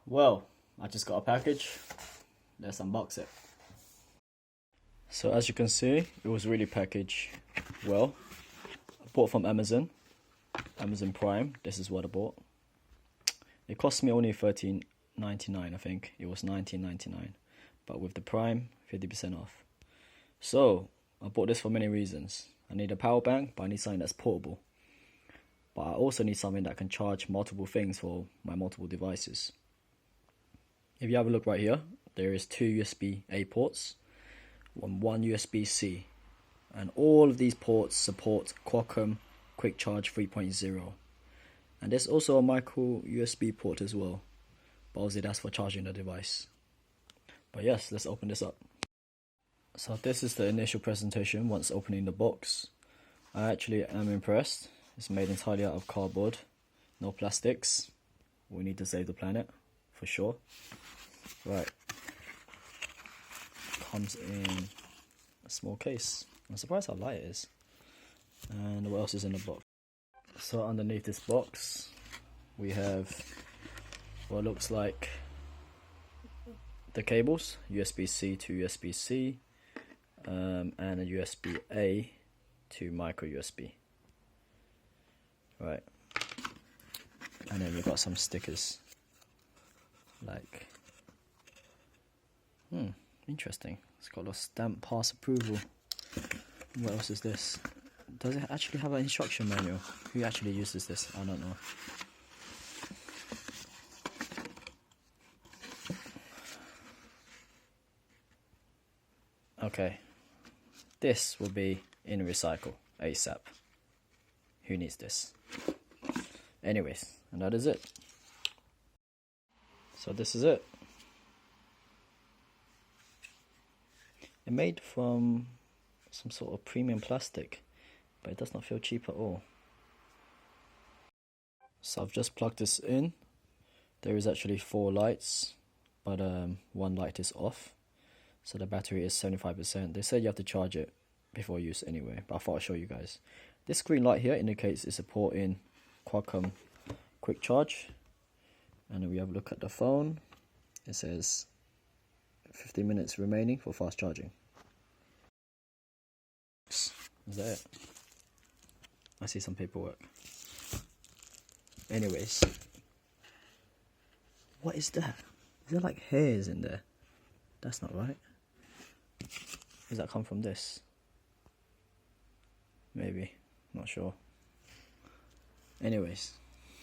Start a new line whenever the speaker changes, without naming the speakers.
Well, I just got a package. Let's unbox it. So as you can see, it was really packaged well. I bought from Amazon Prime. This is what I bought. It cost me only $13.99, I think. It was $19.99, but with the Prime, 50% off. So I bought this for many reasons. I need a power bank, but I need something that's portable. But I also need something that can charge multiple things for my multiple devices. If you have a look right here, there is 2 USB-A ports and 1 USB-C. And all of these ports support Qualcomm Quick Charge 3.0. And there's also a micro USB port as well. But obviously that's for charging the device. But yes, let's open this up. So this is the initial presentation once opening the box. I actually am impressed. It's made entirely out of cardboard, no plastics. We need to save the planet, for sure. Right. Comes in a small case. I'm surprised how light it is. And what else is in the box? So underneath this box, we have what looks like the cables, USB-C to USB-C, and a USB-A to micro USB. Right. And then we've got some stickers. Like, interesting. It's got a stamp pass approval. What else is this? Does it actually have an instruction manual? Who actually uses this? I don't know. Okay. This will be in recycle ASAP. Who needs this? Anyways, and that is it. So this is it. It's made from some sort of premium plastic, but it does not feel cheap at all. So I've just plugged this in. There is actually 4 lights, but one light is off. So the battery is 75%. They said you have to charge it before use anyway, but I thought I'd show you guys. This green light here indicates it's supporting Qualcomm Quick Charge. And then we have a look at the phone. It says 15 minutes remaining for fast charging. Is that it? I see some paperwork. Anyways, what is that? Is there like hairs in there? That's not right. Does that come from this? Maybe, not sure. Anyways,